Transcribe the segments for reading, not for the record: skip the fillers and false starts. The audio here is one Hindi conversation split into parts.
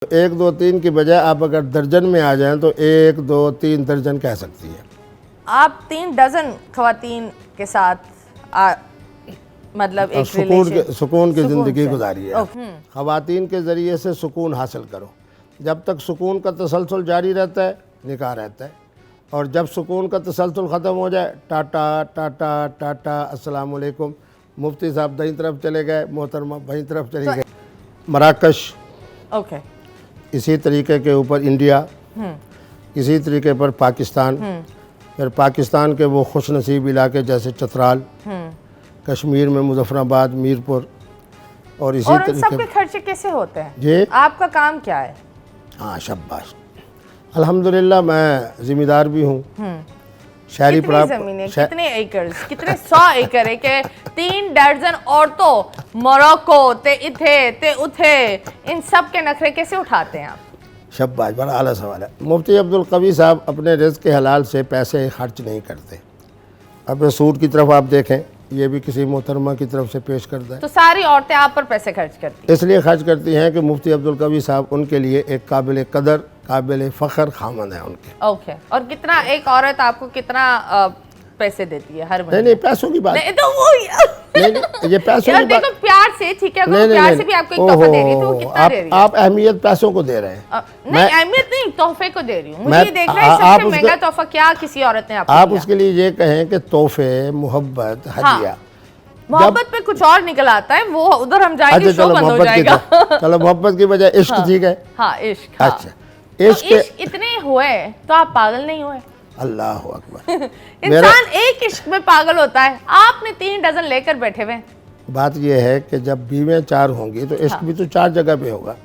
1 2 3 की बजाय आप अगर दर्जन में आ जाएं तो 1 2 3 दर्जन कह सकती है। आप 3 डजन खवातीन के साथ मतलब एक सुकून की ज़िंदगी गुजारी है। खवातीन के ज़रिए से सुकून हासिल करो। जब तक सुकून का तसलसल जारी रहता है निकाह रहता है, और जब सुकून का तसलसल ख़त्म हो जाए टाटा टाटा टाटा अस्सलाम वालेकुम। मुफ्ती साहब दाईं तरफ चले गए, मोहतरमा बाईं तरफ चली गए। मराकश ओके, इसी तरीके के ऊपर इंडिया, इसी तरीके पर पाकिस्तान, फिर पाकिस्तान के वो खुश नसीब इलाके जैसे चतराल, कश्मीर में मुजफ्फराबाद, मीरपुर, और इसी और तरीके सबके खर्चे कैसे होते हैं? जी, आपका काम क्या है? हाँ शाबाश, अल्हम्दुलिल्लाह मैं ज़िम्मेदार भी हूँ। शहरी ज़मीनें कितने एकर्स, कितने 100 एकड़ है कि 3 दर्जन औरतों मोरक्को ते इथे ते उथे, इन सब के नखरे कैसे उठाते हैं आप? शाबाश, बड़ा आला सवाल है। मुफ्ती अब्दुल कवी साहब अपने रिज़्क़ के हलाल से पैसे खर्च नहीं करते। अपने सूट की तरफ आप देखें, ये भी किसी मोहतरमा की तरफ से पेश करता है। तो सारी औरतें आप पर पैसे खर्च करती हैं? इसलिए खर्च करती हैं कि मुफ्ती अब्दुल कवी साहब उनके लिए एक काबिल कदर, काबिल फ़ख्र खामन है उनके। ओके, और कितना एक औरत आपको कितना पैसे देती है हर महीने? नहीं पैसों की बात नहीं, तो वो नहीं, ये पैसों की बात। देखो प्यार से, ठीक है, अगर प्यार से भी आपको एक तोहफा दे रही है तो वो कितना दे रही है? आप अहमियत पैसों को दे रहे हैं। नहीं, अहमियत नहीं, तोहफे को दे रही हूँ। मुझे ये देखना है सबसे महंगा तोहफा क्या किसी औरत ने आपको दिया। आप उसके लिए ये कहें कि तोहफे, मोहब्बत, हदिया। मोहब्बत पे कुछ और निकल आता है, वो उधर हम जाएंगे, शो बंद हो जाएगा। चलो मोहब्बत की बजाय इश्क, ठीक है। हाँ इश्क। अच्छा, इश्क इतने हुए तो आप पागल नहीं हुए? अल्लाह अकबर। इंसान एक इश्क में पागल होता है, आपने 3 डजन लेकर बैठे हुए। बात यह है कि जब बीवियाँ 4 होंगी तो इश्क भी तो 4 जगह पे होगा।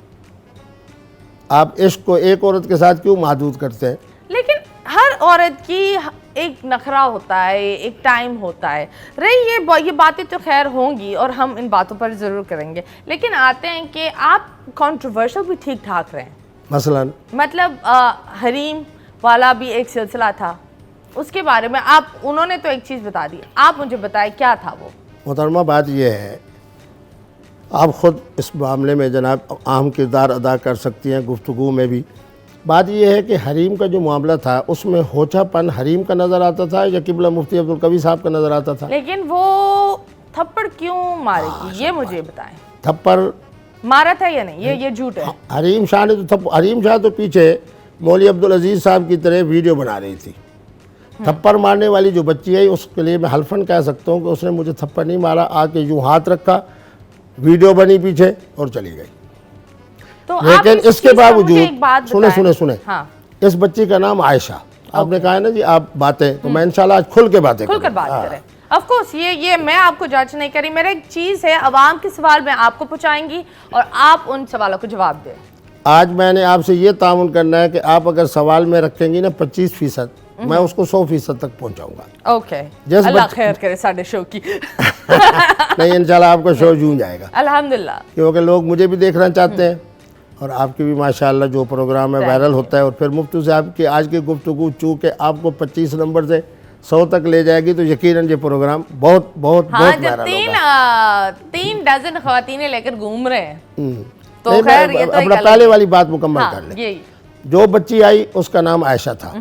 आप इश्क को एक औरत के साथ क्यों महदूद करते हैं? लेकिन हर औरत की एक नखरा होता है, एक टाइम होता है। रही ये बातें तो खैर होंगी और हम इन बातों पर ज़रूर करेंगे, लेकिन आते हैं कि आप कंट्रोवर्शियल भी ठीक ठाक रहे हैं। मसलन मतलब हरीम वाला भी एक सिलसिला था, उसके बारे में आप, उन्होंने तो एक चीज़ बता दी, आप मुझे बताएं क्या था वो? मोहतरमा बात यह है, आप ख़ुद इस मामले में जनाब अहम किरदार अदा कर सकती हैं गुफ्तगू में भी। बात यह है कि हरीम का जो मामला था उसमें होचापन हरीम का नज़र आता था या किबला मुफ्ती अब्दुल कवी साहब का नज़र आता था? लेकिन वो थप्पड़ क्यों मारेगी ये मुझे बताएं। थप्पड़ मारा था या नहीं? ये झूठ है। हरीम शाह ने तो हरीम शाह तो पीछे मौलवी अब्दुल अजीज़ साहब की तरह वीडियो बना रही थी। थप्पड़ मारने वाली जो बच्ची है उसके लिए मैं हल्फन कह सकता हूँ कि उसने मुझे थप्पड़ नहीं मारा, आके यूँ हाथ रखा, वीडियो बनी पीछे और चली गई। तो लेकिन इसके बावजूद सुने हाँ। इस बच्ची का नाम आयशा। आपने कहा है ना जी आप बातें, तो मैं इंशाल्लाह आज खुल के बात करें। ऑफ कोर्स ये मैं आपको जज नहीं करी, मेरा एक चीज़ है, अवाम के सवाल मैं आपको पूछाएंगी और आप उन सवालों को जवाब दें। आज मैंने आपसे ये ताउन करना है कि आप अगर सवाल में रखेंगी ना 25%, मैं उसको 100% तक पहुंचाऊंगा। ओके, अल्लाह खैर करे साडे शो की। नहीं इंशाल्लाह आपका शो जूझ जाएगा अल्हम्दुलिल्लाह, क्योंकि लोग मुझे भी देखना चाहते हैं और आपकी भी माशाल्लाह जो प्रोग्राम है वायरल होता है। और फिर मुफ्ती साहब की आज की गुफ्तगू चूँकि आपको 25 नंबर से 100 तक ले जाएगी तो यकीनन ये प्रोग्राम बहुत बहुत हाँ, बहुत वायरल होगा। 3 डजन खवातीनें लेकर घूम रहे हैं तो खैर ये तो अपना पहले वाली बात मुकम्मल कर ले। जो बच्ची आई उसका नाम आयशा था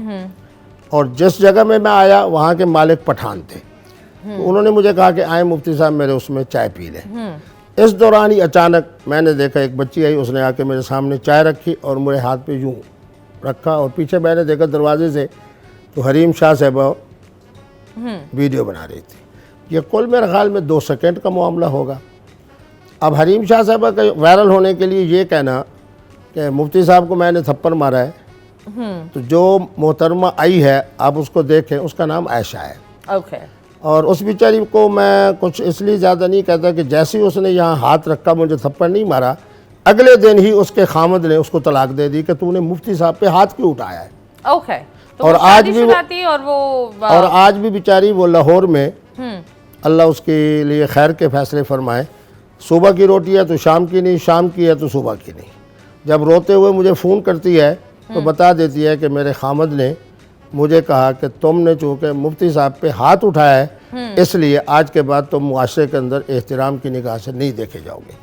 और जिस जगह में मैं आया वहाँ के मालिक पठान थे। तो उन्होंने मुझे कहा कि आए मुफ्ती साहब मेरे उसमें चाय पी लें। इस दौरान ही अचानक मैंने देखा एक बच्ची आई, उसने आके मेरे सामने चाय रखी और मेरे हाथ पे यूँ रखा और पीछे मैंने देखा दरवाजे से तो हरीम शाह साहबा वीडियो बना रही थी। ये कुल मेरे ख्याल में 2 सेकंड का मामला होगा। अब हरीम शाह साहबा का वायरल होने के लिए ये कहना कि मुफ्ती साहब को मैंने थप्पड़ मारा है, तो जो मोहतरमा आई है आप उसको देखें, उसका नाम आयशा है। ओके। और उस बेचारी को मैं कुछ इसलिए ज़्यादा नहीं कहता कि जैसे ही उसने यहाँ हाथ रखा मुझे थप्पड़ नहीं मारा, अगले दिन ही उसके खामद ने उसको तलाक दे दी कि तूने मुफ्ती साहब पे हाथ क्यों उठाया है। ओके। तो और आज भी बेचारी वो लाहौर में, अल्लाह उसके लिए खैर के फैसले फरमाए, सुबह की रोटी है तो शाम की नहीं, शाम की है तो सुबह की नहीं। जब रोते हुए मुझे फ़ोन करती है तो बता देती है कि मेरे खामद ने मुझे कहा कि तुमने चूँकि मुफ्ती साहब पे हाथ उठाया है इसलिए आज के बाद तुम मुआशरे के अंदर एहतराम की निगाह से नहीं देखे जाओगे।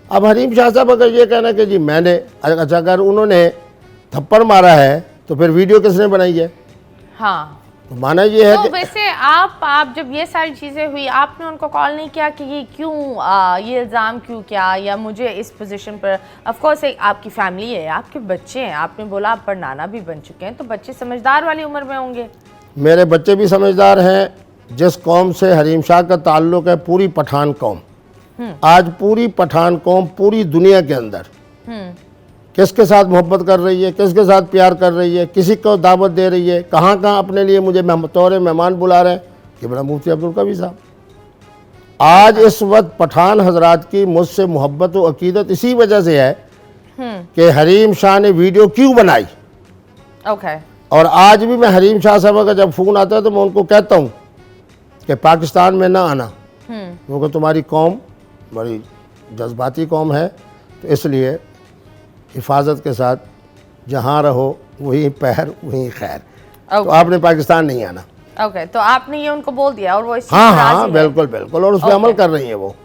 अब हरीम शाह साहब अगर ये कहना कि जी मैंने, अच्छा अगर उन्होंने थप्पड़ मारा है तो फिर वीडियो किसने बनाई है? हाँ, तो माना ये है तो कि वैसे आप जब ये सारी चीज़ें हुई, आपने उनको कॉल नहीं किया कि ये क्यों ये इल्ज़ाम क्यों किया, या मुझे इस पोजीशन पर, ऑफ कोर्स एक आपकी फैमिली है, आपके बच्चे हैं, आपने बोला आप पर नाना भी बन चुके हैं, तो बच्चे समझदार वाली उम्र में होंगे। मेरे बच्चे भी समझदार हैं। जिस कौम से हरीम शाह का ताल्लुक़ है, पूरी पठान कौम, आज पूरी पठान कौम पूरी दुनिया के अंदर किसके साथ मोहब्बत कर रही है, किसके साथ प्यार कर रही है, किसी को दावत दे रही है, कहाँ कहाँ अपने लिए मुझे तौर मेहमान बुला रहे हैं, कि बड़ा मुफ्ती अब्दुल कवी साहब। आज इस वक्त पठान हजरात की मुझसे मोहब्बत व अकीदत इसी वजह से है कि हरीम शाह ने वीडियो क्यों बनाई। ओके। और आज भी मैं हरीम शाह साहब का जब फ़ोन आता है तो मैं उनको कहता हूँ कि पाकिस्तान में ना आना, क्योंकि तुम्हारी कौम बड़ी जज्बाती कौम है, तो इसलिए हिफाजत के साथ जहाँ रहो वहीं पैर वहीं खैर। तो आपने पाकिस्तान नहीं आना। ओके, तो आपने ये उनको बोल दिया और वो इस हाँ हाँ बिल्कुल बिल्कुल, और उस पर अमल कर रही है वो।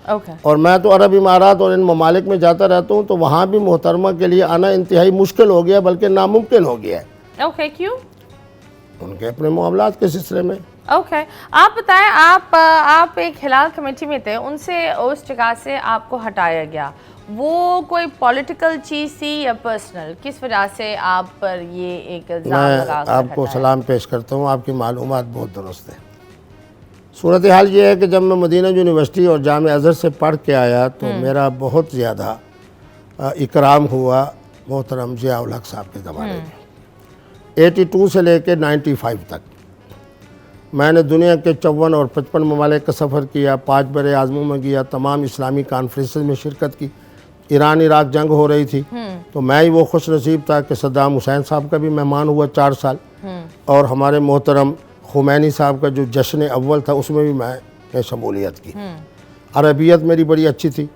ओके। और मैं तो अरब इमारात और इन ममालिक में जाता रहता हूँ, तो वहाँ भी मोहतरमा के लिए आना इंतहाई मुश्किल हो गया, बल्कि नामुमकिन हो गया है। ओके, क्यों? उनके अपने मामलात के सिलसिले में। ओके, आप बताएं, आप एक हिलाल कमेटी में थे, उनसे उस जगह से आपको हटाया गया, वो कोई पॉलिटिकल चीज़ थी या पर्सनल, किस वजह से आप पर ये एक इल्ज़ाम लगा? मैं आपको सलाम पेश करता हूँ, आपकी मालूमात बहुत दुरुस्त है। सूरत हाल ये है कि जब मैं मदीना यूनिवर्सिटी और जामे अज़हर से पढ़ के आया तो मेरा बहुत ज़्यादा इकराम हुआ मोहतरम ज़िया-उल हक साहब के ज़माने में। 82 से लेकर 95 तक मैंने दुनिया के 54 और 55 ममालिक का सफ़र किया, 5 बड़े आज़मों में गया, तमाम इस्लामी कॉन्फ्रेंस में शिरकत की। ईरान इराक जंग हो रही थी, तो मैं ही वो खुश नसीब था कि सद्दाम हुसैन साहब का भी मेहमान हुआ 4 साल, और हमारे मोहतरम खुमैनी साहब का जो जश्न अव्वल था उसमें भी मैंने शमूलियत की। अरबियत मेरी बड़ी अच्छी थी,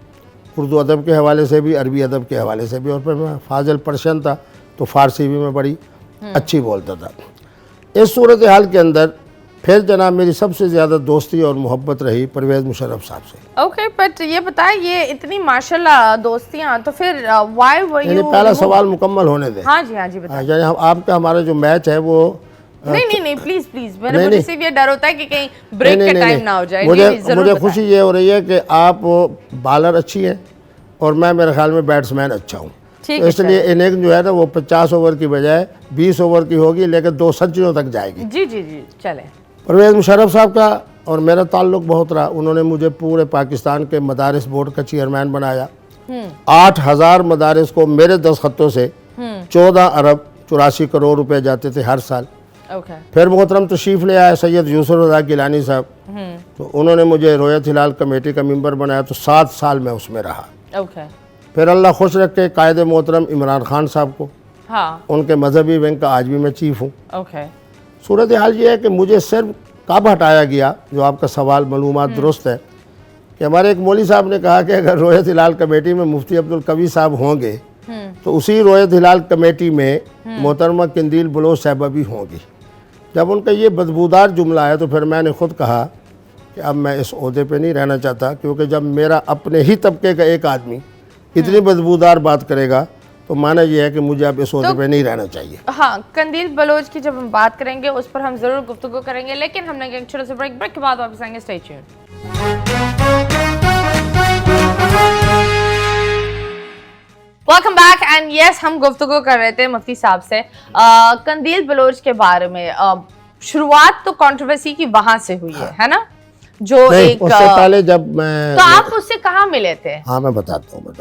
उर्दू अदब के हवाले से भी, अरबी अदब के हवाले से भी, और फिर मैं फाजिल पर्शियन था तो फ़ारसी भी मैं बड़ी अच्छी बोलता था। इस सूरत हाल के अंदर फिर जनाब मेरी सबसे ज़्यादा दोस्ती और मोहब्बत रही परवेज़ मुशर्रफ साहब से। ओके, बट ये बताएं, ये इतनी माशाल्लाह दोस्तियां, तो फिर व्हाई वर यू? पहला सवाल मुकम्मल होने दें। हाँ जी बताएं। आपका हमारा जो मैच है वो नहीं प्लीज मेरे सिर्फ ये डर होता है कि कहीं ब्रेक के टाइम ना हो जाए। मुझे खुशी ये हो रही है कि आप बॉलर अच्छी हैं और मैं मेरे ख्याल में बैट्समैन अच्छा हूँ, तो इसलिए इनिंग जो है ना वो 50 ओवर की बजाय 20 ओवर की होगी, लेकिन 2 सेंचुरियों तक जाएगी। जी चले। परवेज़ मुशर्रफ साहब का और मेरा ताल्लुक़ बहुत रहा। उन्होंने मुझे पूरे पाकिस्तान के मदारिस बोर्ड का चेयरमैन बनाया। 8000 मदारिस को मेरे दस्तखतों से 14 अरब 84 करोड़ रुपए जाते थे हर साल। फिर मोहतरम तशरीफ़ ले आए सैयद यूसुफ रज़ा गिलानी साहब, तो उन्होंने मुझे रोयत हिलाल कमेटी का मेंबर बनाया, तो 7 साल मैं उसमें रहा। फिर अल्लाह खुश रखे कायद मोहतरम इमरान खान साहब को, उनके मजहबी विंग का आज भी मैं चीफ हूँ। सूरत हाल ये है कि मुझे सिर्फ कब हटाया गया, जो आपका सवाल मालूमात दुरुस्त है, कि हमारे एक मौली साहब ने कहा कि अगर रोयत हिलाल कमेटी में मुफ्ती अब्दुल कवी साहब होंगे तो उसी रोयत हिलाल कमेटी में मोहतरमा कंदील बलोच साहबा भी होंगी। जब उनका ये बदबूदार जुमला है तो फिर मैंने ख़ुद कहा कि अब मैं इस ओहदे पे नहीं रहना चाहता, क्योंकि जब मेरा अपने ही तबके का एक आदमी इतनी बदबूदार बात करेगा तो माना यह है कि मुझे अब इस ओहदे पे नहीं रहना चाहिए। हाँ, कंदील बलोच की जब हम बात करेंगे उस पर हम ज़रूर गुफ्तगू करेंगे, लेकिन हमने एक छोटे से ब्रेक के बाद वापस आएंगे। Stay tuned. Welcome back and yes, हम गुफ्तगू कर रहे थे मुफ्ती साहब से कंदील बलोच के बारे में। शुरुआत तो कंट्रोवर्सी की वहां से हुई है ना? जो एक उससे पहले जब मैं, तो आप उससे कहाँ मिले थे? हाँ मैं बताता हूँ।